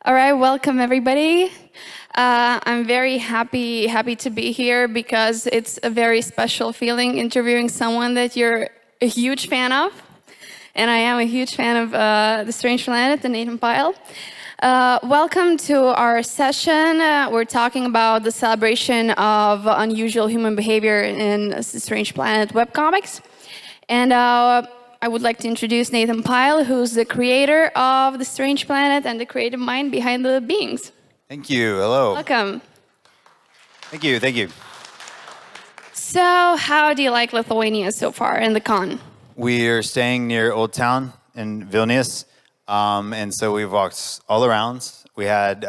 All right, welcome everybody. I'm very happy to be here because it's a very special feeling interviewing someone that you're a huge fan of. And I am a huge fan of The Strange Planet and Pyle. Welcome to our session. We're talking about the celebration of unusual human behavior in The Strange Planet webcomics. And I would like to introduce Nathan Pyle, who's the creator of The Strange Planet and the creative mind behind the beings. Thank you. Hello. Welcome. Thank you. Thank you. So, how do you like Lithuania so far in the con? We're staying near Old Town in Vilnius, and so we've walked all around. We had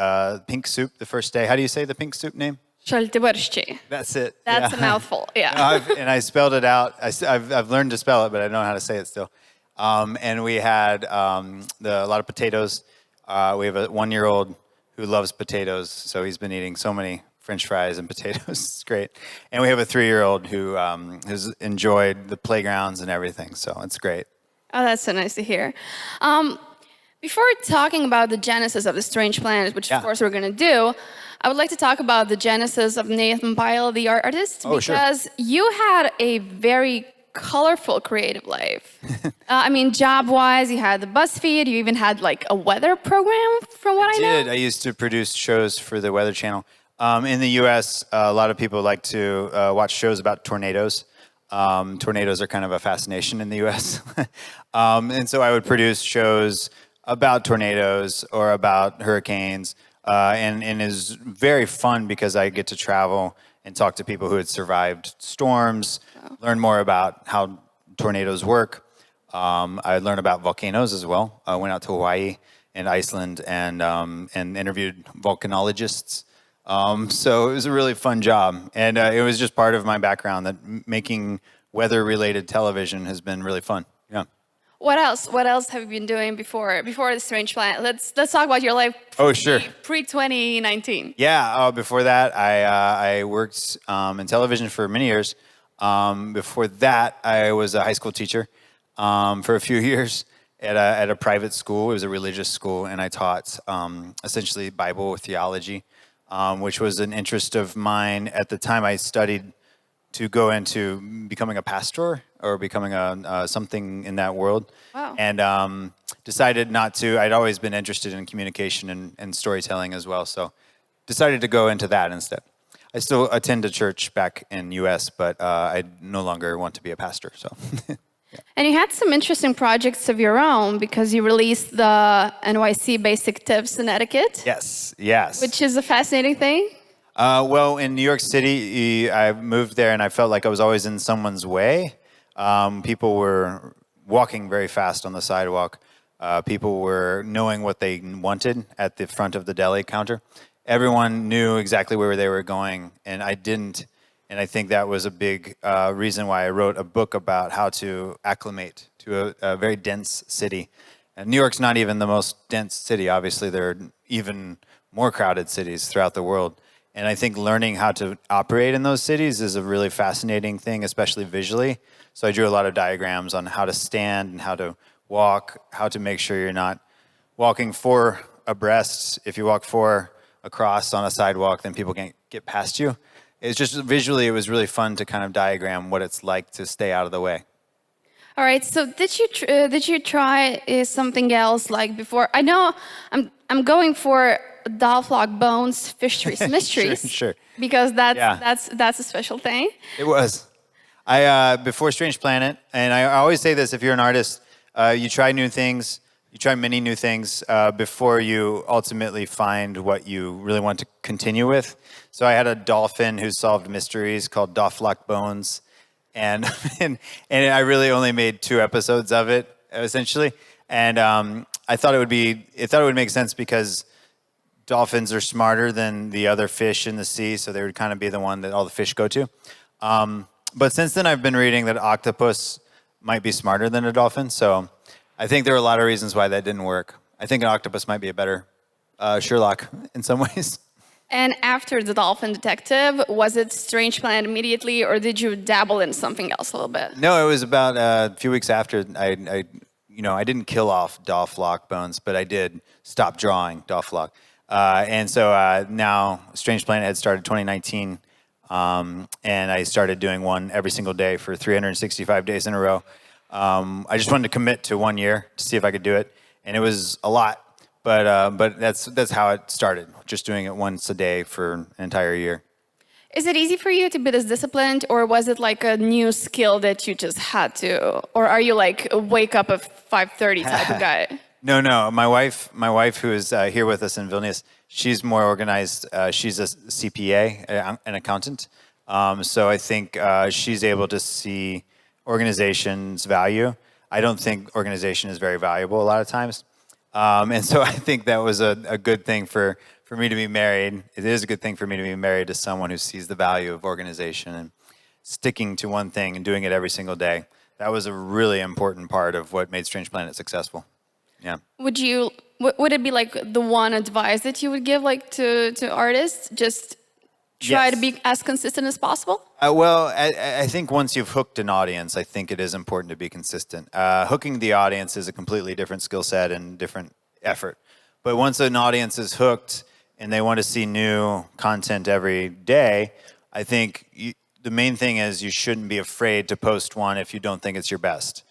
pink soup the first day. How do you say the pink soup name? Šaltibarščiai. That's it. That's a mouthful, yeah. And I spelled it out. I've learned to spell it, but I don't know how to say it still. And we had a lot of potatoes. We have a 1-year-old who loves potatoes, so he's been eating so many French fries and potatoes. It's great. And we have a 3-year-old who has enjoyed the playgrounds and everything, so it's great. Oh, that's so nice to hear. Before talking about the genesis of The Strange Planet, which of course we're going to do, I would like to talk about the genesis of Nathan Pyle, the artist, because you had a very colorful creative life. I mean, job-wise, you had the BuzzFeed, you even had like a weather program, from what I know. I did. I used to produce shows for the Weather Channel. In the U.S., a lot of people like to watch shows about tornadoes. Tornadoes are kind of a fascination in the U.S. And so I would produce shows about tornadoes or about hurricanes. And is very fun because I get to travel and talk to people who had survived storms, learn more about how tornadoes work. I learned about volcanoes as well. I went out to Hawaii and Iceland and interviewed volcanologists. So it was a really fun job. And it was just part of my background that making weather-related television has been really fun. Yeah. What else have you been doing before The Strange Planet? Let's talk about your life pre-2019. Yeah, before that, I worked in television for many years. Before that, I was a high school teacher for a few years at a private school. It was a religious school, and I taught essentially Bible theology, which was an interest of mine. At the time, I studied to go into becoming a pastor or becoming something in that world. Wow. And decided not to. I'd always been interested in communication and storytelling as well, so decided to go into that instead. I still attend a church back in U.S., but I no longer want to be a pastor, so. And you had some interesting projects of your own because you released the NYC Basic Tips in Etiquette. Yes. Which is a fascinating thing. Well, in New York City, I moved there and I felt like I was always in someone's way. People were walking very fast on the sidewalk. People were knowing what they wanted at the front of the deli counter. Everyone knew exactly where they were going, and I didn't. And I think that was a big reason why I wrote a book about how to acclimate to a very dense city. And New York's not even the most dense city. Obviously, there are even more crowded cities throughout the world. And I think learning how to operate in those cities is a really fascinating thing, especially visually. So I drew a lot of diagrams on how to stand and how to walk, how to make sure you're not walking 4 abreast. If you walk 4 across on a sidewalk, then people can't get past you. It's just visually, it was really fun to kind of diagram what it's like to stay out of the way. All right. So did you try something else like before? I know I'm going for Dolph Bones Fisheries Mysteries. Sure. Because that's a special thing. It was. Before Strange Planet, and I always say this: if you're an artist, you try new things. You try many new things before you ultimately find what you really want to continue with. So I had a dolphin who solved mysteries called Dolph Bones, and I really only made 2 episodes of it essentially. And I thought it would make sense because dolphins are smarter than the other fish in the sea, so they would kind of be the one that all the fish go to. But since then, I've been reading that octopus might be smarter than a dolphin, so I think there are a lot of reasons why that didn't work. I think an octopus might be a better Sherlock in some ways. And after The Dolphin Detective, was it Strange Planet immediately, or did you dabble in something else a little bit? No, it was about a few weeks after I I didn't kill off Dolph bones, but I did stop drawing Dolph. And so now Strange Planet had started 2019, and I started doing one every single day for 365 days in a row. I just wanted to commit to 1 year to see if I could do it, and it was a lot, but that's how it started, just doing it once a day for an entire year. Is it easy for you to be this disciplined, or was it like a new skill that you just had to? Or are you like a wake up at 5:30 type of guy? No. My wife, who is here with us in Vilnius, she's more organized. She's a CPA, an accountant. So I think she's able to see organization's value. I don't think organization is very valuable a lot of times. And so I think that was a good thing for me to be married. It is a good thing for me to be married to someone who sees the value of organization and sticking to one thing and doing it every single day. That was a really important part of what made Strange Planet successful. Yeah. Would it be like the one advice that you would give like to artists? Just try to be as consistent as possible? Well, I think once you've hooked an audience, I think it is important to be consistent. Hooking the audience is a completely different skill set and different effort. But once an audience is hooked and they want to see new content every day, I think the main thing is you shouldn't be afraid to post one if you don't think it's your best.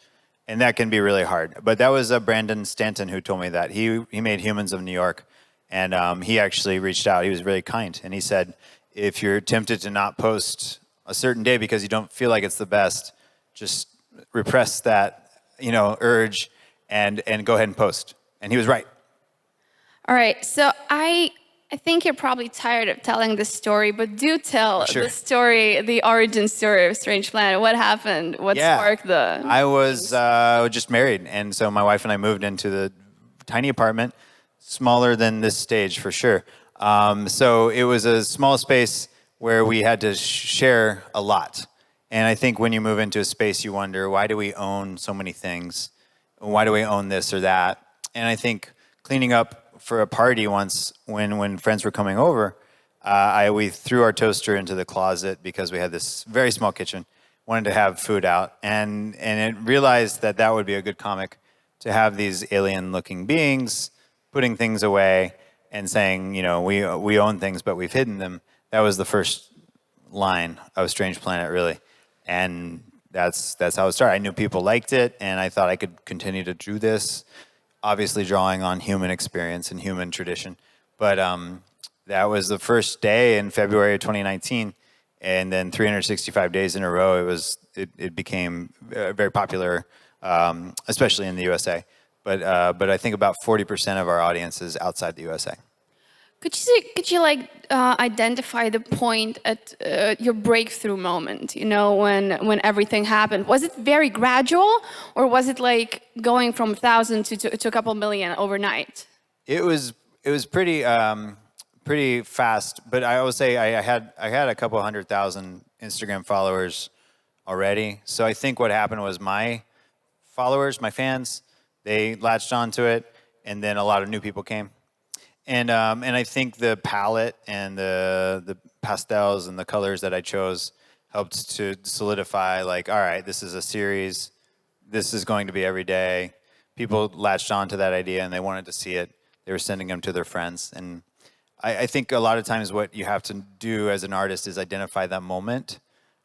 And that can be really hard. But that was Brandon Stanton who told me that. He made Humans of New York, and he actually reached out. He was really kind, and he said, if you're tempted to not post a certain day because you don't feel like it's the best, just repress that, urge and go ahead and post. And he was right. All right, so I think you're probably tired of telling this story, but do tell the story, the origin story of Strange Planet. What happened? What sparked the... I was just married, and so my wife and I moved into the tiny apartment, smaller than this stage for sure. So it was a small space where we had to share a lot. And I think when you move into a space, you wonder, why do we own so many things? Why do we own this or that? And I think cleaning up for a party once, when friends were coming over, we threw our toaster into the closet because we had this very small kitchen, wanted to have food out, and it realized that would be a good comic, to have these alien-looking beings putting things away and saying, we own things, but we've hidden them. That was the first line of Strange Planet, really, and that's how it started. I knew people liked it, and I thought I could continue to do this. Obviously drawing on human experience and human tradition. But that was the first day in February of 2019, and then 365 days in a row, it became very popular, especially in the USA. But I think about 40% of our audience is outside the USA. Could you identify the point at your breakthrough moment, when everything happened? Was it very gradual, or was it like going from 1,000 to a couple million overnight? It was pretty fast, but I always say I had a couple 100,000 Instagram followers already. So I think what happened was my followers, my fans, they latched onto it, and then a lot of new people came. And I think the palette and the pastels and the colors that I chose helped to solidify, like, all right, this is a series. This is going to be every day. People latched on to that idea and they wanted to see it. They were sending them to their friends. And I think a lot of times what you have to do as an artist is identify that moment.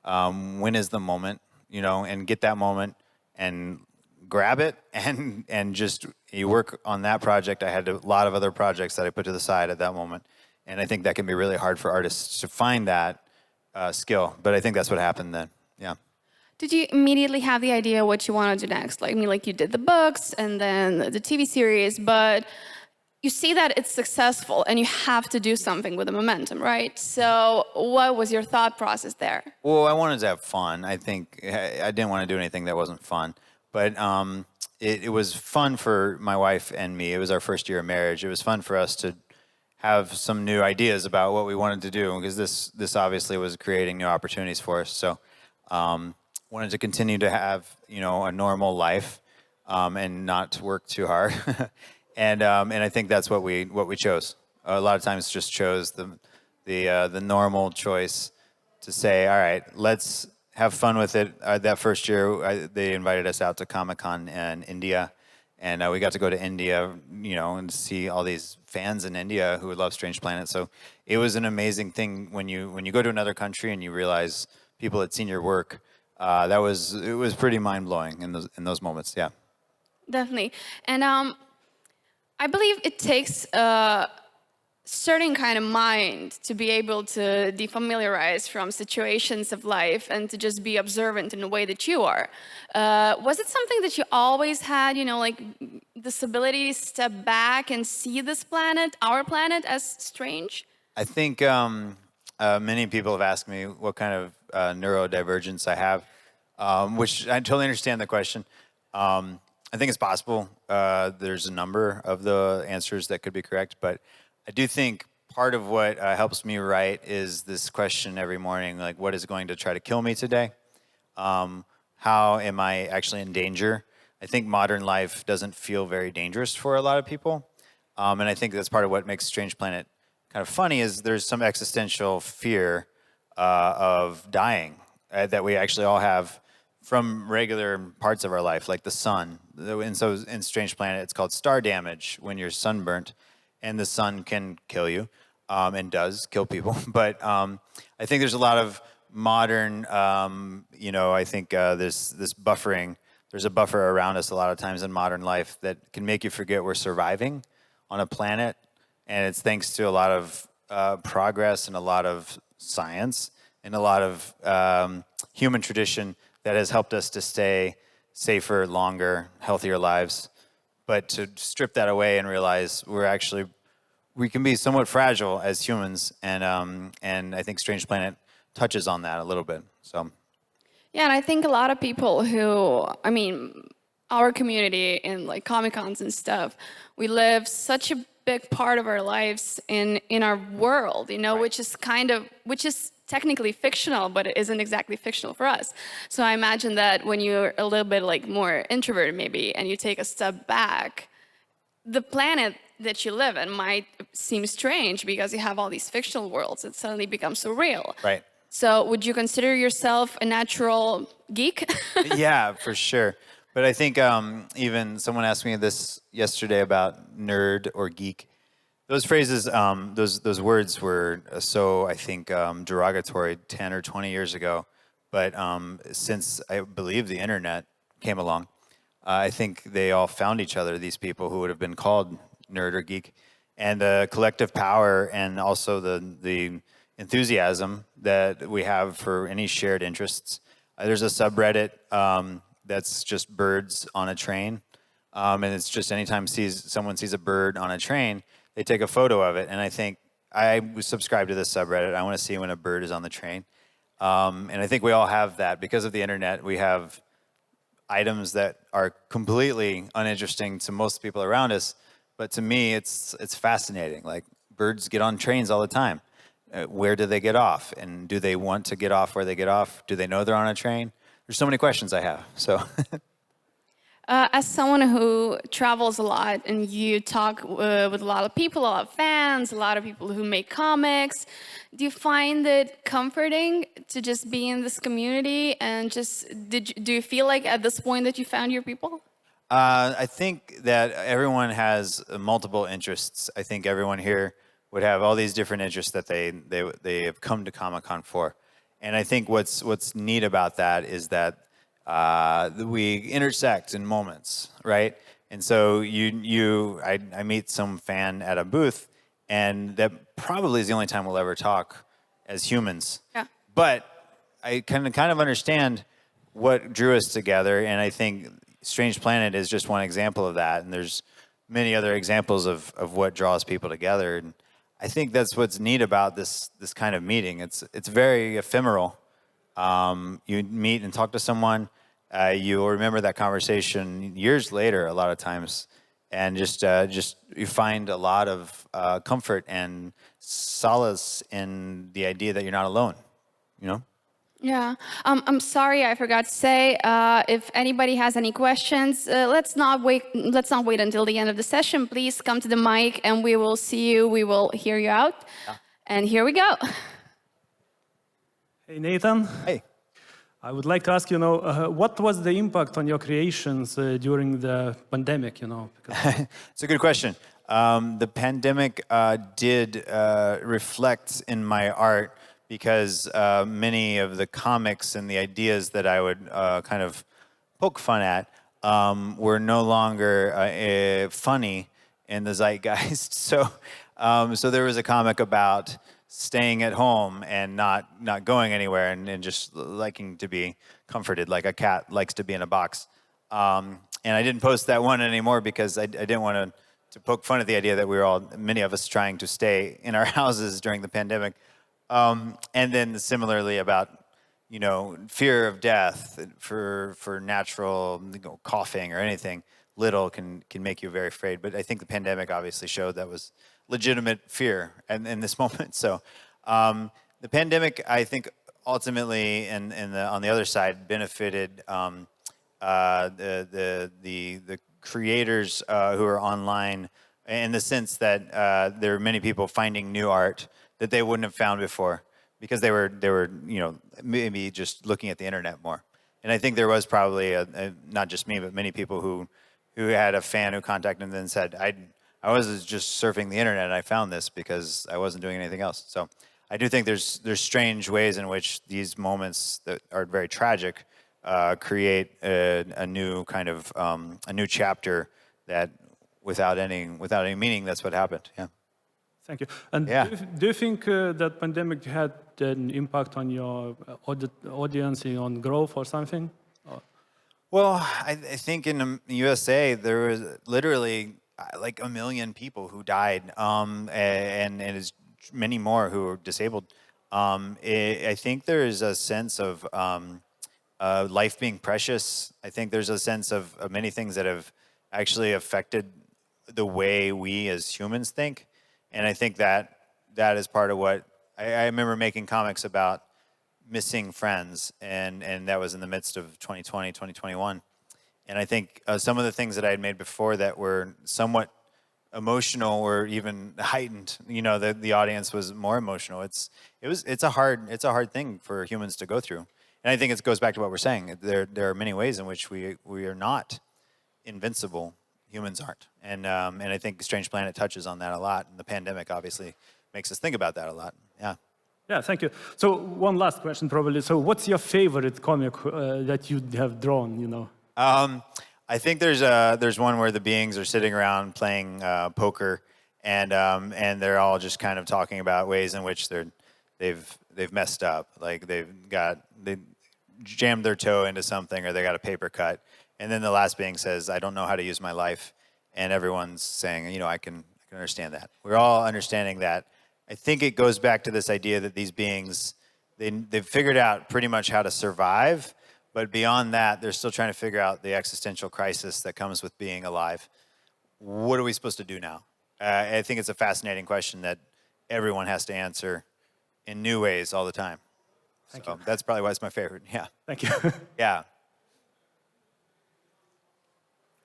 When is the moment, and get that moment and grab it and just you work on that project. I had a lot of other projects that I put to the side at that moment, and I think that can be really hard for artists to find that skill. But I think that's what happened then. Yeah. Did you immediately have the idea what you want to do next? Like you did the books and then the TV series, but you see that it's successful and you have to do something with the momentum, right? So what was your thought process there? Well, I wanted to have fun. I think I didn't want to do anything that wasn't fun. But it was fun for my wife and me. It was our first year of marriage. It was fun for us to have some new ideas about what we wanted to do, because this obviously was creating new opportunities for us. So wanted to continue to have a normal life and not work too hard. and I think that's what we chose. A lot of times just chose the normal choice to say, all right, let's have fun with it. That first year, they invited us out to Comic Con in India, And we got to go to India, and see all these fans in India who love Strange Planet. So it was an amazing thing when you go to another country and you realize people had seen your work. It was pretty mind blowing in those moments. Yeah, Definitely. And I believe it takes a certain kind of mind to be able to defamiliarize from situations of life and to just be observant in the way that you are. Was it something that you always had, like this ability to step back and see this planet, our planet, as strange? I think many people have asked me what kind of neurodivergence I have, which I totally understand the question. I think it's possible. There's a number of the answers that could be correct, but I do think part of what helps me write is this question every morning, like, what is going to try to kill me today? How am I actually in danger? I think modern life doesn't feel very dangerous for a lot of people. And I think that's part of what makes Strange Planet kind of funny is there's some existential fear of dying that we actually all have from regular parts of our life, like the sun. And so in Strange Planet, it's called star damage when you're sunburnt, and the sun can kill you, and does kill people. But I think there's a lot of modern, I think this buffering. There's a buffer around us a lot of times in modern life that can make you forget we're surviving on a planet, and it's thanks to a lot of progress and a lot of science and a lot of human tradition that has helped us to stay safer, longer, healthier lives. But to strip that away and realize we can be somewhat fragile as humans, and I think Strange Planet touches on that a little bit. So. Yeah, and I think a lot of people who, our community in like Comic Cons and stuff, we live such a big part of our lives in our world, right. which is technically fictional, but it isn't exactly fictional for us. So I imagine that when you're a little bit like more introverted maybe, and you take a step back, the planet that you live in might seem strange because you have all these fictional worlds. It suddenly becomes so real. Right. So would you consider yourself a natural geek? Yeah, for sure. But I think even someone asked me this yesterday about nerd or geek. Those phrases, those words were so, I think, derogatory 10 or 20 years ago. But since I believe the internet came along, I think they all found each other, these people who would have been called nerd or geek. And the collective power and also the enthusiasm that we have for any shared interests. There's a subreddit that's just birds on a train. And it's just anytime someone sees a bird on a train, they take a photo of it. And I think I subscribe to this subreddit. I want to see when a bird is on the train. And I think we all have that. Because of the internet, we have items that are completely uninteresting to most people around us. But to me, it's fascinating. Like, birds get on trains all the time. Where do they get off? And do they want to get off where they get off? Do they know they're on a train? There's so many questions I have. So. As someone who travels a lot and you talk with a lot of people, a lot of fans, a lot of people who make comics, do you find it comforting to just be in this community? And do you feel like at this point that you found your people? I think that everyone has multiple interests. I think everyone here would have all these different interests that they have come to Comic Con for. And I think what's neat about that is that we intersect in moments, right? And so I meet some fan at a booth, and that probably is the only time we'll ever talk as humans. Yeah. But I kind of understand what drew us together, and I think Strange Planet is just one example of that, and there's many other examples of what draws people together. And I think that's what's neat about this kind of meeting. It's very ephemeral. You meet and talk to someone, you'll remember that conversation years later a lot of times, and just you find a lot of comfort and solace in the idea that you're not alone, Yeah, I'm sorry, I forgot to say, if anybody has any questions, let's not wait until the end of the session. Please come to the mic and we will see you, we will hear you out. Yeah. And here we go. Hey, Nathan. Hey. I would like to ask, what was the impact on your creations during the pandemic, Because It's a good question. The pandemic did reflect in my art because many of the comics and the ideas that I would kind of poke fun at were no longer funny in the zeitgeist. So there was a comic about staying at home and not going anywhere and just liking to be comforted, like a cat likes to be in a box. And I didn't post that one anymore because I didn't want to poke fun at the idea that we were all, many of us, trying to stay in our houses during the pandemic. And then similarly about, fear of death for natural coughing or anything little can make you very afraid. But I think the pandemic obviously showed that was legitimate fear in this moment. So the pandemic, I think, ultimately, and on the other side, benefited the creators who are online, in the sense that there are many people finding new art that they wouldn't have found before because they were maybe just looking at the internet more. And I think there was probably not just me, but many people who had a fan who contacted them and said, I was just surfing the internet and I found this because I wasn't doing anything else. So I do think there's strange ways in which these moments that are very tragic create a new kind of a new chapter that without any meaning, that's what happened. Yeah. Thank you. And Yeah. do you think that pandemic had an impact on your audience, on growth or something? Well, I think in the USA there was literally like 1 million people who died, and is many more who are disabled. I think there is a sense of life being precious. I think there's a sense of many things that have actually affected the way we as humans think. And I think that is part of what, I remember making comics about missing friends, and that was in the midst of 2020, 2021. And I think some of the things that I had made before that were somewhat emotional or even heightened, the audience was more emotional. It's a hard thing for humans to go through. And I think it goes back to what we're saying. There are many ways in which we are not invincible. Humans aren't. And I think Strange Planet touches on that a lot. And the pandemic obviously makes us think about that a lot. Yeah. Yeah, thank you. So one last question probably. So what's your favorite comic that you have drawn, I think there's one where the beings are sitting around playing poker, and they're all just kind of talking about ways in which they've messed up, like they jammed their toe into something, or they got a paper cut, and then the last being says, "I don't know how to use my life," and everyone's saying, I can understand that. We're all understanding that. I think it goes back to this idea that these beings, they've figured out pretty much how to survive. But beyond that, they're still trying to figure out the existential crisis that comes with being alive. What are we supposed to do now? I think it's a fascinating question that everyone has to answer in new ways all the time. Thank you. That's probably why it's my favorite. Yeah. Thank you. Yeah.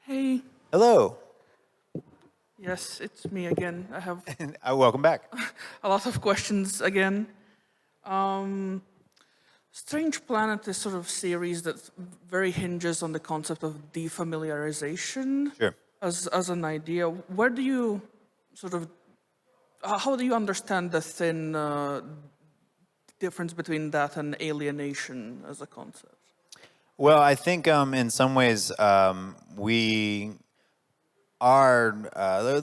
Hey, Hello. yes, it's me again. I have Welcome back. a lot of questions again. Strange Planet is sort of series that very hinges on the concept of defamiliarization Sure. as an idea. Where do you how do you understand the thin difference between that and alienation as a concept? Well, I think in some ways we are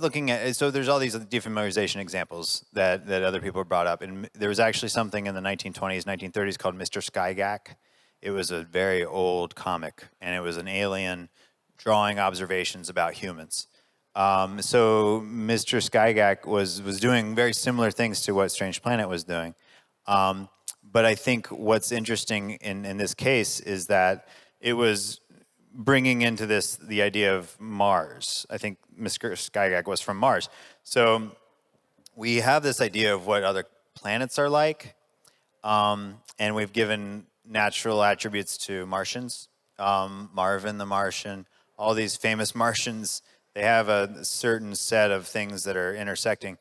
looking at, so there's all these defamiliarization examples that other people brought up. And there was actually something in the 1920s, 1930s called Mr. Skygack. It was a very old comic, and it was an alien drawing observations about humans. So Mr. Skygack was doing very similar things to what Strange Planet was doing. But I think what's interesting in this case is that it was bringing into this the idea of Mars. I think Mr. Skygack was from Mars. So we have this idea of what other planets are like, and we've given natural attributes to Martians. Marvin the Martian, all these famous Martians, they have a certain set of things that are intersecting.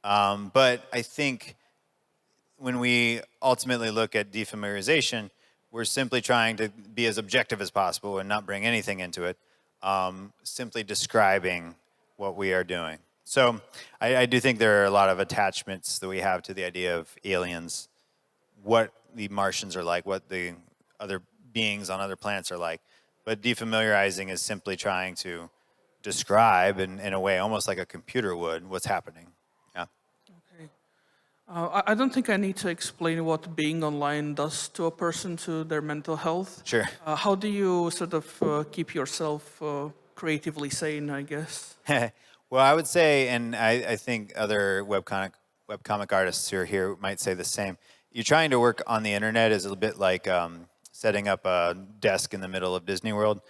But I think when we ultimately look at defamiliarization, we're simply trying to be as objective as possible and not bring anything into it, simply describing what we are doing. So I do think there are a lot of attachments that we have to the idea of aliens, what the Martians are like, what the other beings on other planets are like. But defamiliarizing is simply trying to describe, in a way, almost like a computer would, what's happening. Yeah. Okay. I don't think I need to explain what being online does to a person, to their mental health. Sure. How do you sort of keep yourself creatively sane, I guess? Well, I would say, and I think other webcomic artists who are here might say the same, you're trying to work on the internet is a bit like setting up a desk in the middle of Disney World.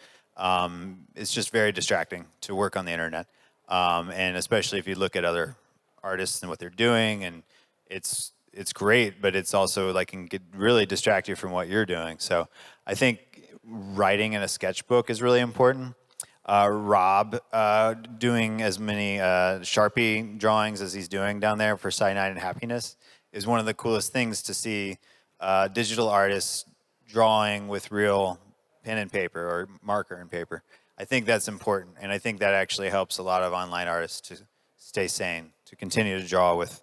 It's just very distracting to work on the internet. And especially if you look at other artists and what they're doing, and it's great, but it's also like can really distract you from what you're doing. So I think writing in a sketchbook is really important. Rob doing as many Sharpie drawings as he's doing down there for Cyanide and Happiness is one of the coolest things to see digital artists drawing with real pen and paper or marker and paper. I think that's important, and I think that actually helps a lot of online artists to stay sane, to continue to draw with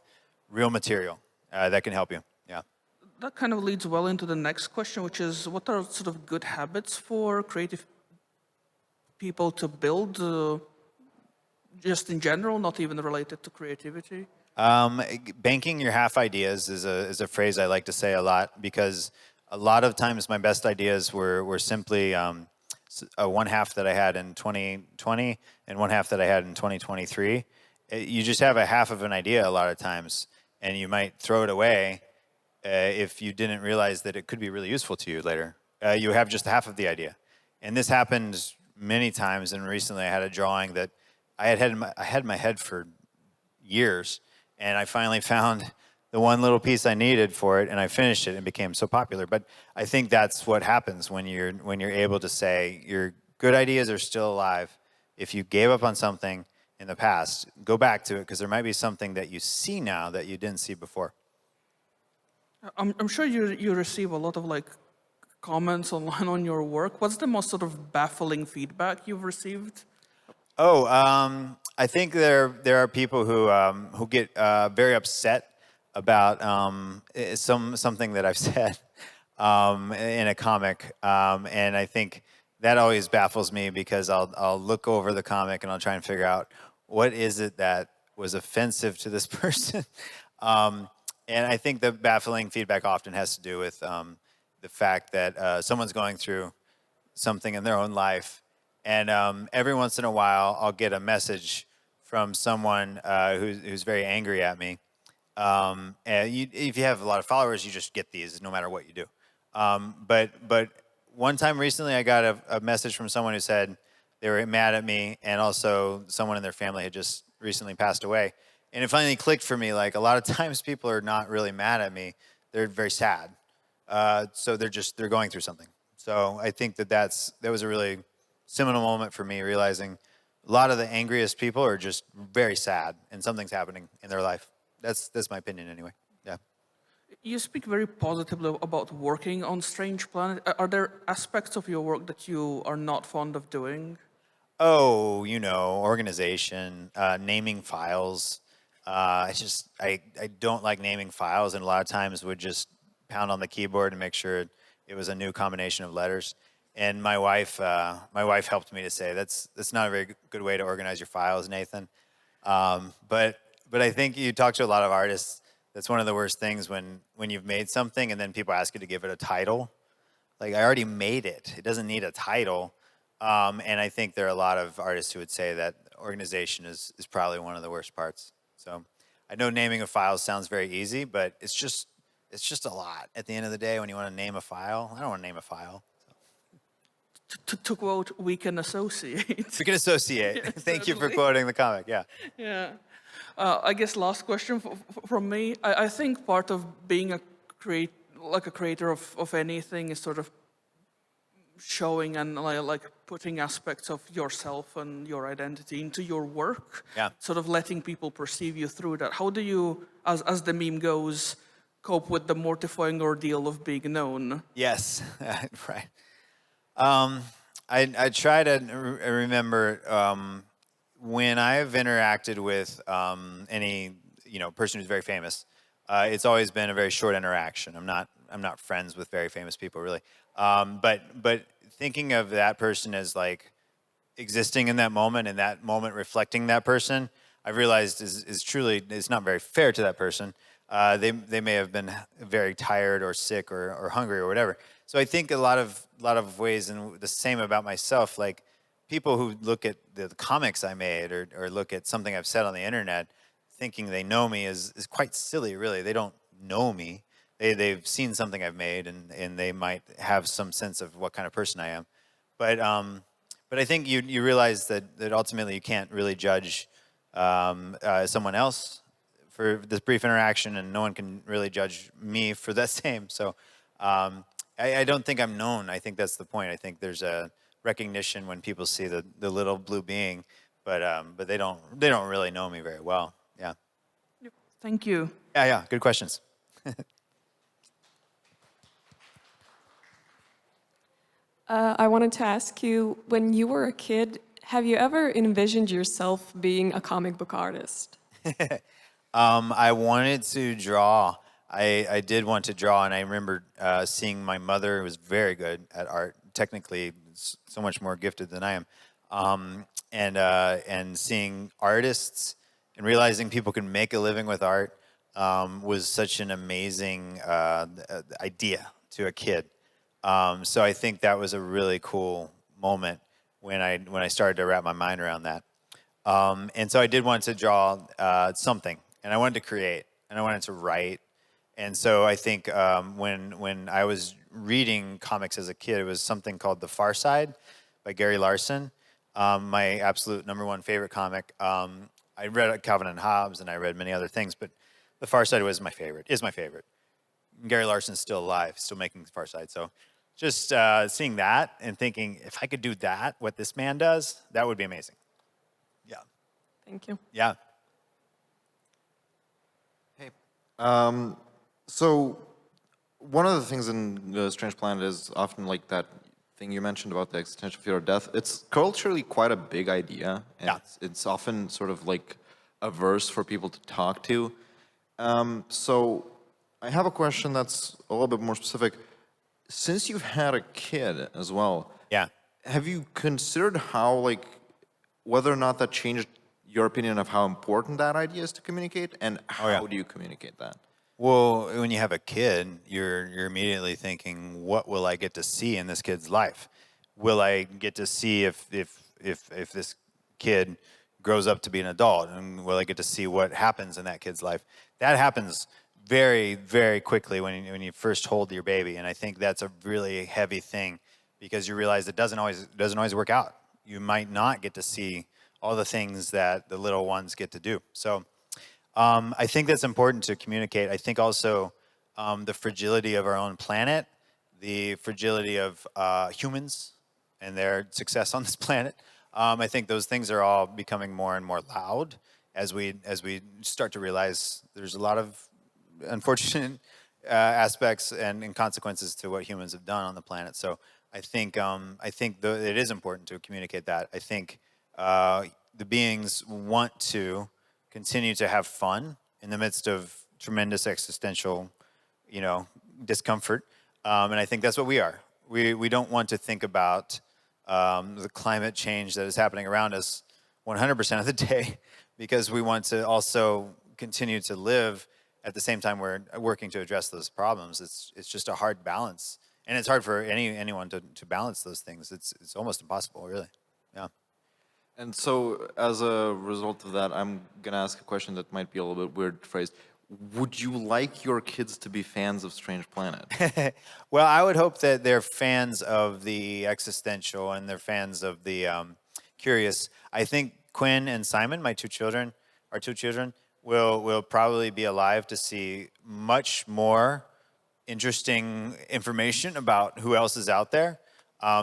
real material. That can help you, yeah. That kind of leads well into the next question, which is what are sort of good habits for creative people to build, just in general, not even related to creativity? Banking your half ideas is a phrase I like to say a lot, because a lot of times my best ideas were simply one half that I had in 2020 and one half that I had in 2023. You just have a half of an idea a lot of times, and you might throw it away if you didn't realize that it could be really useful to you later. You have just half of the idea. And this happened many times, and recently I had a drawing that I had in my head for years, and I finally found the one little piece I needed for it, and I finished it and became so popular. But I think that's what happens when you're able to say your good ideas are still alive. If you gave up on something in the past, go back to it, because there might be something that you see now that you didn't see before. I'm sure you receive a lot of like comments online on your work. What's the most sort of baffling feedback you've received? Oh, I think there are people who get very upset about something that I've said in a comic, and I think that always baffles me, because I'll look over the comic and I'll try and figure out what is it that was offensive to this person. And I think the baffling feedback often has to do with the fact that someone's going through something in their own life, and every once in a while I'll get a message from someone who's very angry at me. And if you have a lot of followers, you just get these no matter what you do. But one time recently, I got a message from someone who said they were mad at me, and also someone in their family had just recently passed away. And it finally clicked for me, like a lot of times people are not really mad at me, they're very sad. So they're going through something. So I think that was a really seminal moment for me, realizing a lot of the angriest people are just very sad, and something's happening in their life. That's my opinion anyway. Yeah. You speak very positively about working on Strange Planet. Are there aspects of your work that you are not fond of doing? Oh, organization, naming files. I don't like naming files, and a lot of times would just pound on the keyboard and make sure it was a new combination of letters. And my wife helped me to say that's not a very good way to organize your files, Nathan. But I think you talk to a lot of artists. That's one of the worst things when you've made something and then people ask you to give it a title. Like, I already made it. It doesn't need a title. And I think there are a lot of artists who would say that organization is probably one of the worst parts. So I know naming a file sounds very easy, but it's just a lot. At the end of the day, when you want to name a file, I don't want to name a file. To quote, we can associate. We can associate. Yes, Thank you for totally. quoting the comic, yeah. Yeah. I guess last question from me. I think part of being a creator of anything is sort of showing and like putting aspects of yourself and your identity into your work. Yeah. Sort of letting people perceive you through that. How do you, as the meme goes, cope with the mortifying ordeal of being known? Yes, right. I try to remember when I've interacted with any person who's very famous. It's always been a very short interaction. I'm not friends with very famous people really. But thinking of that person as like existing in that moment and that moment reflecting that person, I've realized is truly, it's not very fair to that person. They may have been very tired or sick or hungry or whatever. So I think a lot of ways, and the same about myself, like people who look at the comics I made or look at something I've said on the internet thinking they know me is quite silly, really. They don't know me. They've seen something I've made and they might have some sense of what kind of person I am. But I think you realize that ultimately you can't really judge someone else for this brief interaction, and no one can really judge me for the same. So I don't think I'm known. I think that's the point. I think there's a recognition when people see the little blue being, but they don't really know me very well. Yeah. Thank you. Yeah. Good questions. I wanted to ask you, when you were a kid, have you ever envisioned yourself being a comic book artist? I wanted to draw. I did want to draw, and I remember seeing my mother, who was very good at art, technically so much more gifted than I am, and seeing artists and realizing people can make a living with art was such an amazing idea to a kid. So I think that was a really cool moment when I started to wrap my mind around that. And so I did want to draw something, and I wanted to create, and I wanted to write. And so I think when I was reading comics as a kid, it was something called The Far Side by Gary Larson, my absolute #1 favorite comic. I read Calvin and Hobbes, and I read many other things, but The Far Side is my favorite. Gary Larson's still alive, still making The Far Side. So just seeing that and thinking, if I could do that, what this man does, that would be amazing. Yeah. Thank you. Yeah. Hey. So one of the things in the Strange Planet is often like that thing you mentioned about the existential fear of death. It's culturally quite a big idea, and Yeah. it's often sort of like a verse for people to talk to. So I have a question that's a little bit more specific. Since you've had a kid as well, Yeah. have you considered how, like, whether or not that changed your opinion of how important that idea is to communicate, and how do you communicate that? Well, when you have a kid, you're immediately thinking, what will I get to see in this kid's life? Will I get to see if this kid grows up to be an adult, and will I get to see what happens in that kid's life? That happens very, very quickly when you first hold your baby, and I think that's a really heavy thing because you realize it doesn't always work out. You might not get to see all the things that the little ones get to do. So I think that's important to communicate. I think also the fragility of our own planet, the fragility of humans and their success on this planet. I think those things are all becoming more and more loud as we start to realize there's a lot of unfortunate aspects and consequences to what humans have done on the planet. So I think it is important to communicate that. I think the beings want to continue to have fun in the midst of tremendous existential, discomfort, and I think that's what we are. We don't want to think about the climate change that is happening around us 100% of the day, because we want to also continue to live at the same time we're working to address those problems. It's just a hard balance, and it's hard for anyone to balance those things. It's almost impossible, really. Yeah. And so, as a result of that, I'm going to ask a question that might be a little bit weird phrased. Would you like your kids to be fans of Strange Planet? Well, I would hope that they're fans of the existential and they're fans of the curious. I think Quinn and Simon, our two children, will probably be alive to see much more interesting information about who else is out there.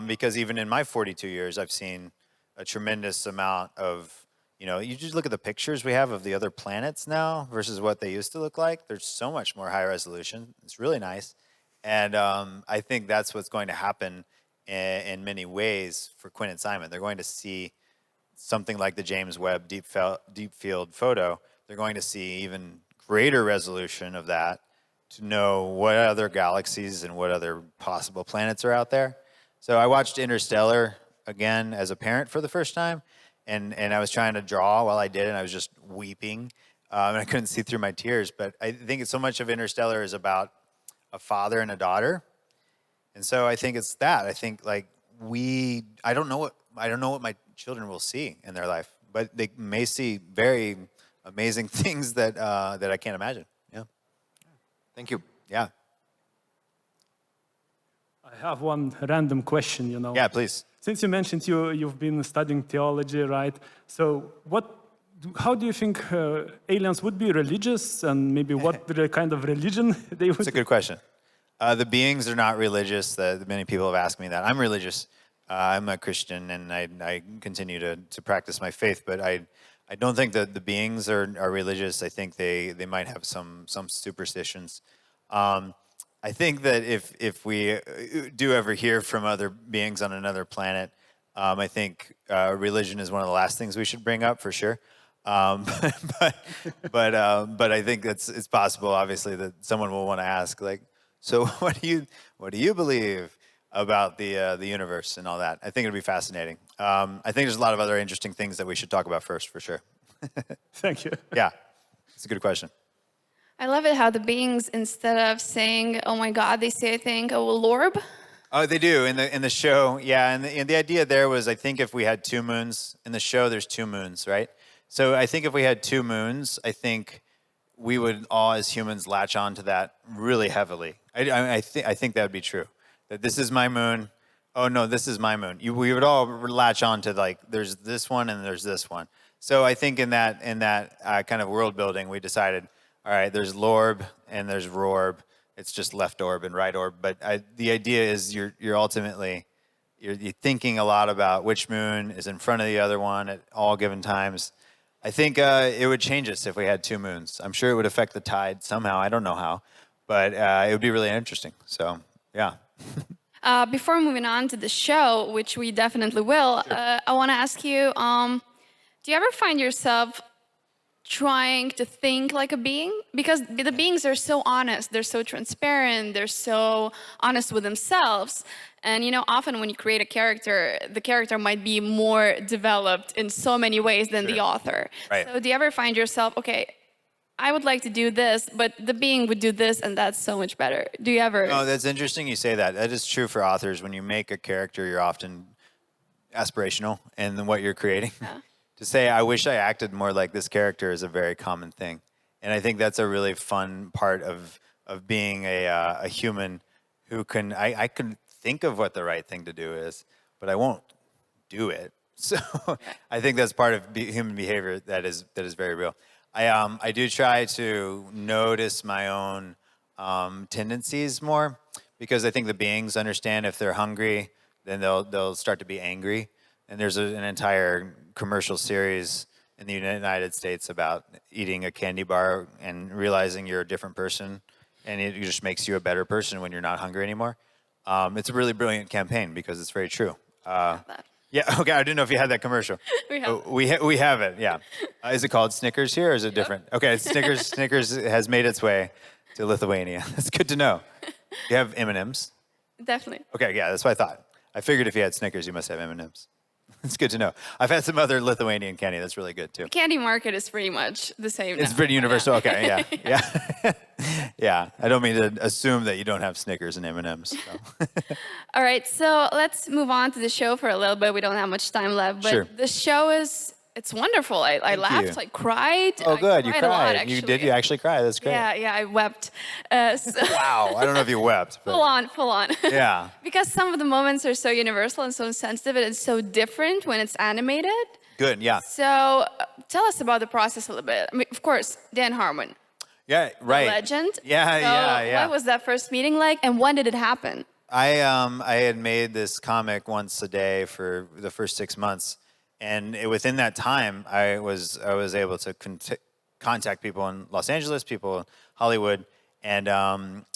Because even in my 42 years, I've seen a tremendous amount of You know, you just look at the pictures we have of the other planets now versus what they used to look like. They're so much more high resolution. It's really nice. And I think that's what's going to happen in many ways for Quinn and Simon. They're going to see something like the James Webb Deep Field photo. They're going to see even greater resolution of that to know what other galaxies and what other possible planets are out there. So I watched Interstellar again as a parent for the first time, and I was trying to draw while I did, and I was just weeping, and I couldn't see through my tears. But I think so much of Interstellar is about a father and a daughter, and so I think it's that. I think like I don't know what my children will see in their life, but they may see very amazing things that I can't imagine. Yeah. Thank you. Yeah. I have one random question, you know. Yeah, please. Since you mentioned you've been studying theology, right? So how do you think aliens would be religious, and maybe what kind of religion they would? That's a good question. The beings are not religious. Many people have asked me that. I'm religious. I'm a Christian, and I continue to practice my faith. But I don't think that the beings are religious. I think they might have some superstitions. I think that if we do ever hear from other beings on another planet, I think religion is one of the last things we should bring up for sure. But I think it's possible, obviously, that someone will want to ask, like, so what do you believe about the universe and all that? I think it'd be fascinating. I think there's a lot of other interesting things that we should talk about first, for sure. Thank you. Yeah, it's a good question. I love it how the beings, instead of saying, oh my God, they say, I think, oh, Lorb. Oh, they do in the show. Yeah, and the idea there was, I think if we had two moons, in the show there's two moons, right? So I think if we had two moons, I think we would all as humans latch on to that really heavily. I think that would be true. That this is my moon. Oh no, this is my moon. We would all latch on to like there's this one and there's this one. So I think in that kind of world building, we decided, all right, there's Lorb and there's Rorb. It's just left orb and right orb. But the idea is you're ultimately you're thinking a lot about which moon is in front of the other one at all given times. I think it would change us if we had two moons. I'm sure it would affect the tide somehow. I don't know how, but it would be really interesting. So yeah. Before moving on to the show, which we definitely will, sure. I want to ask you, do you ever find yourself trying to think like a being? Because the beings are so honest, they're so transparent, they're so honest with themselves. And you know, often when you create a character, the character might be more developed in so many ways than the author. Right. So do you ever find yourself, okay, I would like to do this, but the being would do this, and that's so much better. Do you ever? Oh, that's interesting you say that. That is true for authors. When you make a character, you're often aspirational in what you're creating. Yeah. To say, I wish I acted more like this character is a very common thing. And I think that's a really fun part of being a human who can, I can think of what the right thing to do is, but I won't do it. So I think that's part of human behavior that is very real. I do try to notice my own tendencies more, because I think the beings understand if they're hungry, then they'll start to be angry. And there's an entire commercial series in the United States about eating a candy bar and realizing you're a different person, and it just makes you a better person when you're not hungry anymore. It's a really brilliant campaign because it's very true. Yeah, okay, I didn't know if you had that commercial. We have it, yeah. Is it called Snickers here, or is it different? Okay, Snickers has made its way to Lithuania. That's good to know. You have M&Ms? Definitely. Okay, yeah, that's what I thought. I figured if you had Snickers, you must have M&Ms. It's good to know. I've had some other Lithuanian candy that's really good too. The candy market is pretty much the same. It's pretty universal. Okay, yeah. Yeah. I don't mean to assume that you don't have Snickers and M&Ms. So. All right, so let's move on to the show for a little bit. We don't have much time left, but sure. The show it's wonderful. I laughed, I cried. Oh, good. You cried. A lot, actually. You did. You actually cried. That's great. Yeah, I wept. Wow. I don't know if you wept. But... Full on. Yeah. Because some of the moments are so universal and so sensitive, and it's so different when it's animated. Good. Yeah. So tell us about the process a little bit. I mean, of course, Dan Harmon. Yeah. Right. Legend. Yeah. What was that first meeting like, and when did it happen? I had made this comic once a day for the first 6 months. And within that time, I was able to contact people in Los Angeles, people in Hollywood, and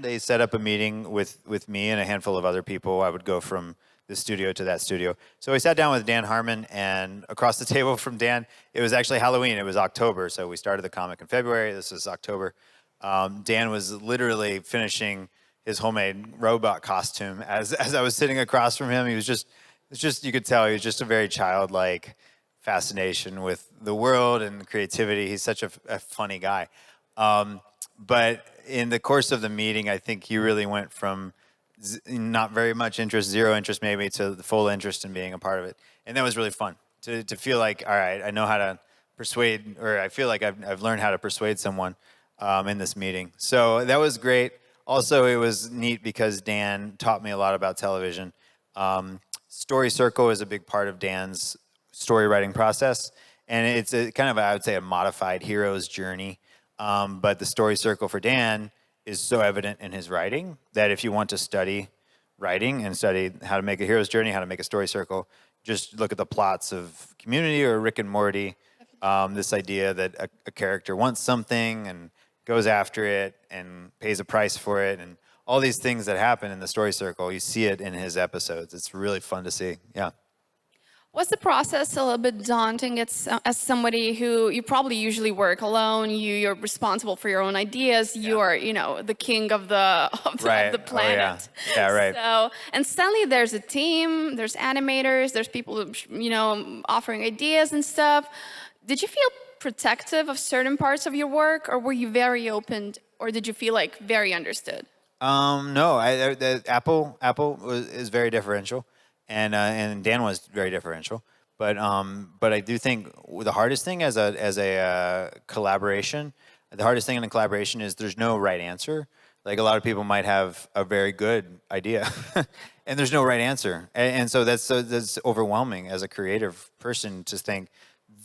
they set up a meeting with me and a handful of other people. I would go from this studio to that studio. So we sat down with Dan Harmon, and across the table from Dan, it was actually Halloween. It was October, so we started the comic in February. This was October. Dan was literally finishing his homemade robot costume as I was sitting across from him. He was just, you could tell he was just a very childlike fascination with the world and creativity. He's such a funny guy. But in the course of the meeting, I think he really went from not very much interest, zero interest maybe, to the full interest in being a part of it. And that was really fun to feel like, all right, I know how to persuade, or I feel like I've learned how to persuade someone in this meeting. So that was great. Also, it was neat because Dan taught me a lot about television. Story Circle is a big part of Dan's story writing process. And it's a kind of, I would say, a modified hero's journey. But the Story Circle for Dan is so evident in his writing that if you want to study writing and study how to make a hero's journey, how to make a story circle, just look at the plots of Community or Rick and Morty. This idea that a character wants something and goes after it and pays a price for it, and all these things that happen in the story circle, you see it in his episodes. It's really fun to see. Yeah. Was the process a little bit daunting as somebody who you probably usually work alone? You're responsible for your own ideas. You are, the king of the planet. Oh, yeah, right. So, and suddenly there's a team. There's animators. There's people, offering ideas and stuff. Did you feel protective of certain parts of your work, or were you very open, or did you feel like very understood? No, Apple is very differential. And Dan was very differential, but I do think the hardest thing as a collaboration, the hardest thing in a collaboration is there's no right answer. Like a lot of people might have a very good idea, and there's no right answer, and so that's overwhelming as a creative person to think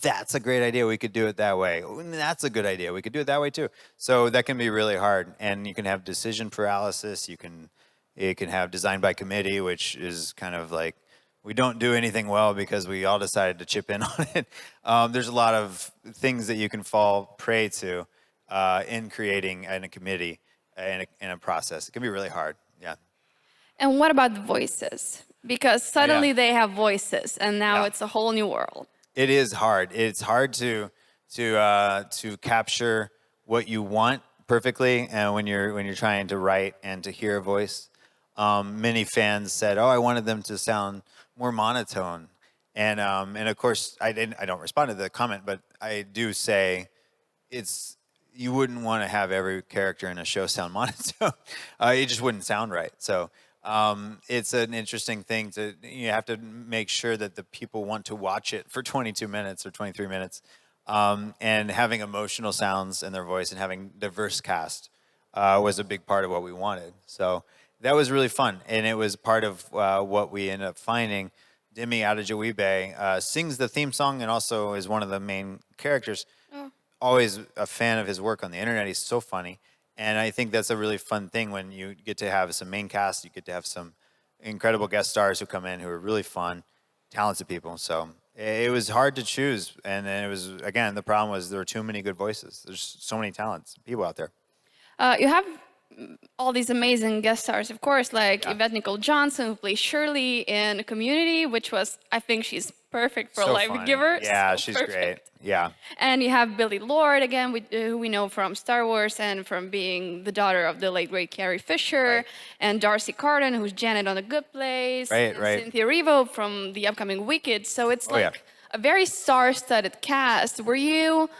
that's a great idea. We could do it that way. That's a good idea. We could do it that way too. So that can be really hard, and you can have decision paralysis. It can have design by committee, which is kind of like we don't do anything well because we all decided to chip in on it. There's a lot of things that you can fall prey to in creating in a committee, in a process. It can be really hard, yeah. And what about the voices? Because suddenly they have voices, and now it's a whole new world. It is hard. It's hard to capture what you want perfectly, and when you're trying to write and to hear a voice. Many fans said, "Oh, I wanted them to sound more monotone," and of course I don't respond to the comment, but I do say you wouldn't want to have every character in a show sound monotone. It just wouldn't sound right. So it's an interesting thing you have to make sure that the people want to watch it for 22 minutes or 23 minutes, and having emotional sounds in their voice and having diverse cast was a big part of what we wanted. So that was really fun, and it was part of what we ended up finding. Demi Adejowibe sings the theme song and also is one of the main characters. Oh. Always a fan of his work on the internet. He's so funny, and I think that's a really fun thing when you get to have some main cast. You get to have some incredible guest stars who come in who are really fun, talented people. So it was hard to choose, and it was, again, the problem was there were too many good voices. There's so many talented people out there. You have all these amazing guest stars, of course, like Yvette Nicole Johnson, who plays Shirley in Community, which was, I think she's perfect for a life giver. Yeah, so she's perfect. great. Yeah. And you have Billie Lourd, again, who we know from Star Wars and from being the daughter of the late great Carrie Fisher, right. And Darcy Carden, who's Janet on The Good Place, right, and right. Cynthia Erivo from the upcoming Wicked. So it's a very star-studded cast. Were you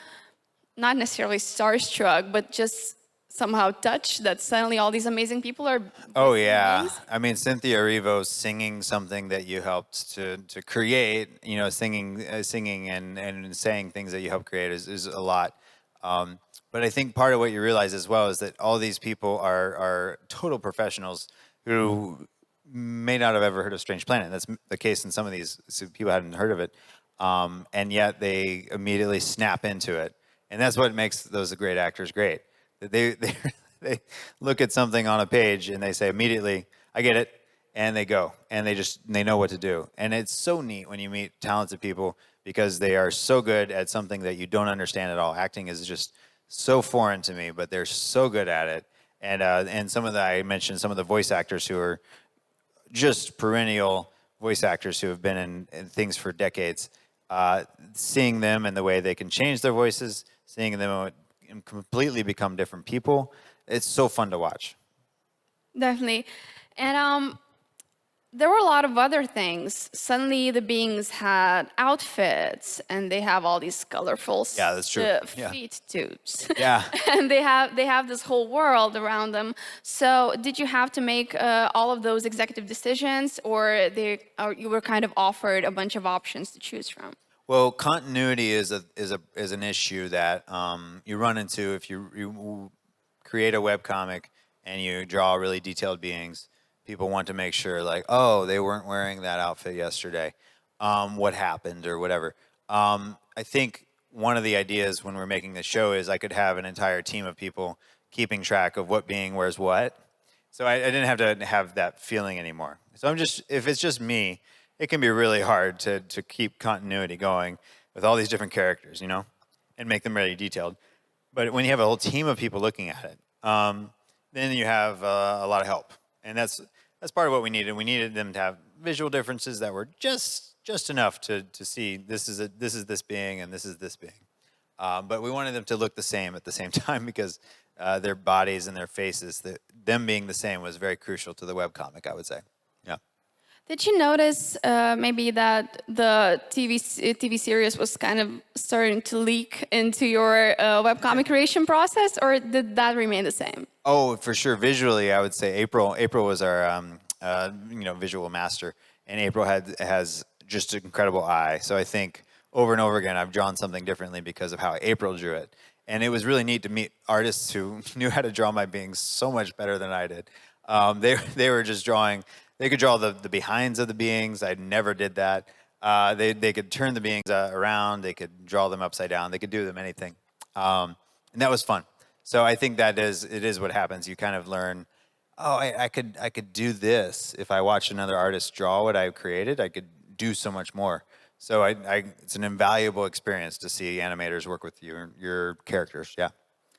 not necessarily starstruck, but just somehow touched that suddenly all these amazing people are... Oh, yeah. I mean, Cynthia Erivo singing something that you helped to create, singing and saying things that you helped create is a lot. But I think part of what you realize as well is that all these people are total professionals who may not have ever heard of Strange Planet. That's the case in some of these, so people hadn't heard of it. And yet they immediately snap into it. And that's what makes those great actors great. They look at something on a page and they say immediately, I get it. and they go, and they know what to do. And it's so neat when you meet talented people because they are so good at something that you don't understand at all. Acting is just so foreign to me, but they're so good at it. And I mentioned some of the voice actors who are just perennial voice actors who have been in things for decades. Seeing them and the way they can change their voices, seeing them completely become different people, it's so fun to watch. Definitely. And there were a lot of other things. Suddenly the beings had outfits and they have all these colorful that's true. feet tubes. Yeah. And they have this whole world around them. So did you have to make all of those executive decisions, or you were kind of offered a bunch of options to choose from? Well, continuity is an issue that you run into if you create a webcomic and you draw really detailed beings. People want to make sure, like, oh, they weren't wearing that outfit yesterday. What happened or whatever. I think one of the ideas when we're making this show is I could have an entire team of people keeping track of what being wears what. So I didn't have to have that feeling anymore. So if it's just me, it can be really hard to keep continuity going with all these different characters, and make them really detailed. But when you have a whole team of people looking at it, then you have a lot of help. And that's part of what we needed. We needed them to have visual differences that were just enough to see this is this being and this is this being. But we wanted them to look the same at the same time because their bodies and their faces, them being the same was very crucial to the webcomic, I would say. Yeah. Did you notice maybe that the TV series was kind of starting to leak into your webcomic creation process, or did that remain the same? Oh, for sure. Visually, I would say April was our visual master, and April has just an incredible eye. So I think over and over again, I've drawn something differently because of how April drew it. And it was really neat to meet artists who knew how to draw my beings so much better than I did. They were just drawing. They could draw the behinds of the beings. I never did that. They could turn the beings around. They could draw them upside down. They could do them anything, and that was fun. So I think it is what happens. You kind of learn, oh, I could do this. If I watched another artist draw what I created, I could do so much more. So it's an invaluable experience to see animators work with your characters. Yeah.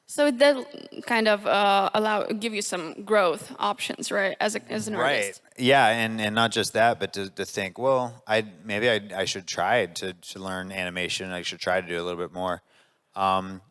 So it did kind of give you some growth options, right, as an artist? Right. Yeah, and not just that, but to think, well, maybe I should try to learn animation. I should try to do a little bit more.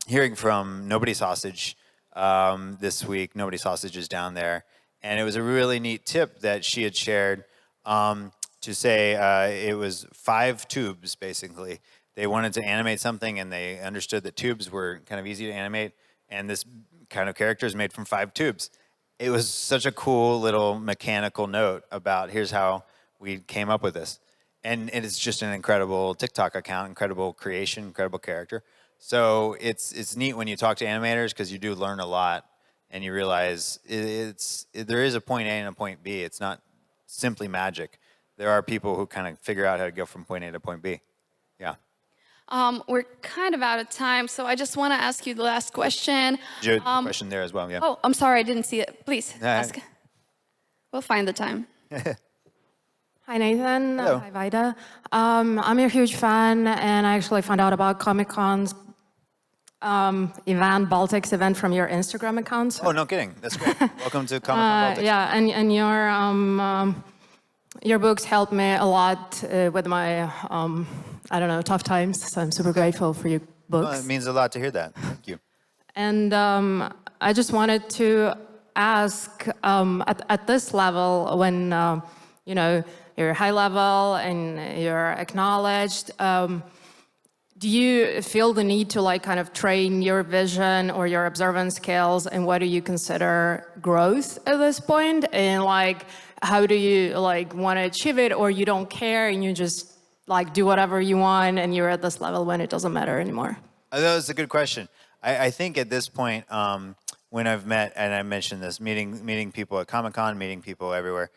Hearing from Nobody Sausage this week, Nobody Sausage is down there, and it was a really neat tip that she had shared to say it was 5 tubes, basically. They wanted to animate something, and they understood that tubes were kind of easy to animate, and this kind of character is made from 5 tubes. It was such a cool little mechanical note about here's how we came up with this. And it's just an incredible TikTok account, incredible creation, incredible character. So it's neat when you talk to animators because you do learn a lot and you realize there is a point A and a point B. It's not simply magic. There are people who kind of figure out how to go from point A to point B. Yeah. We're kind of out of time, so I just want to ask you the last question. Did you have a question there as well? Yeah. Oh, I'm sorry, I didn't see it. Please, ask. We'll find the time. Hi, Nathan. Hello. Hi, Vida. I'm a huge fan, and I actually found out about Comic Con's Baltics event from your Instagram account. Oh, no kidding. That's great. Welcome to Comic Con Baltics. Yeah, and your books helped me a lot with my, tough times. So I'm super grateful for your books. Well, it means a lot to hear that. Thank you. And I just wanted to ask, at this level, when you're high level and you're acknowledged, do you feel the need to kind of train your vision or your observance skills, and what do you consider growth at this point? And how do you want to achieve it, or you don't care and you just do whatever you want and you're at this level when it doesn't matter anymore? That was a good question. I think at this point, when I've met, and I mentioned this, meeting people at Comic Con, meeting people everywhere,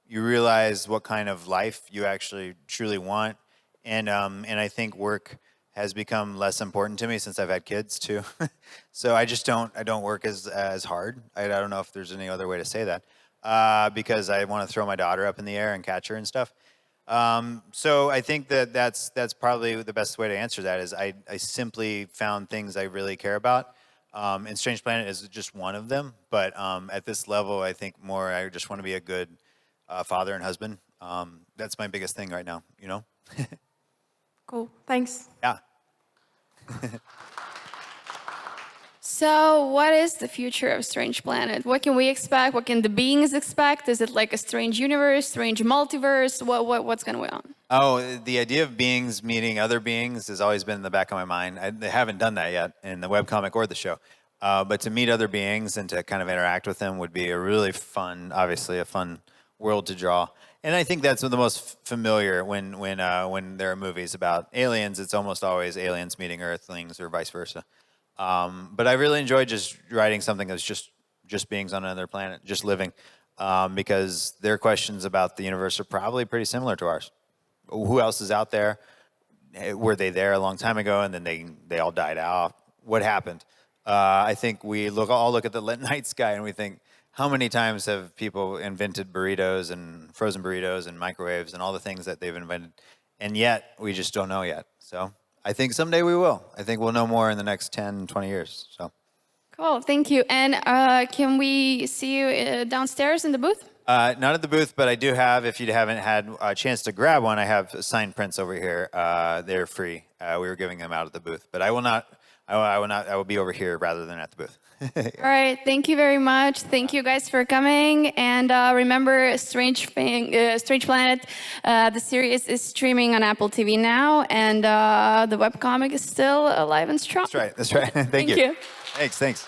you realize what kind of life you actually truly want. And I think work has become less important to me since I've had kids too. So I don't work as hard. I don't know if there's any other way to say that. because I want to throw my daughter up in the air and catch her and stuff. So I think that's probably the best way to answer that is I simply found things I really care about. And Strange Planet is just one of them. But at this level, I think more I just want to be a good father and husband. That's my biggest thing right now, you know? Cool. Thanks. Yeah. So, what is the future of Strange Planet? What can we expect? What can the beings expect? Is it like a strange universe, strange multiverse? What's going on? Oh, the idea of beings meeting other beings has always been in the back of my mind. They haven't done that yet in the webcomic or the show. But to meet other beings and to kind of interact with them would be a really fun, obviously a fun world to draw. And I think that's the most familiar when there are movies about aliens. It's almost always aliens meeting Earthlings or vice versa. But I really enjoyed just writing something that's just beings on another planet, just living, because their questions about the universe are probably pretty similar to ours. Who else is out there? Were they there a long time ago and then they all died out? What happened? I think we all look at the night sky and we think, how many times have people invented burritos and frozen burritos and microwaves and all the things that they've invented? And yet, we just don't know yet. So I think someday we will. I think we'll know more in the next 10, 20 years. So. Cool, thank you. And can we see you downstairs in the booth? Not at the booth, but I do have, if you haven't had a chance to grab one, I have signed prints over here. They're free. We were giving them out at the booth. But I will be over here rather than at the booth. All right, thank you very much. Thank you guys for coming. And remember, Strange Planet, the series is streaming on Apple TV now, and the webcomic is still alive and strong. That's right. Thank you. you. Thanks.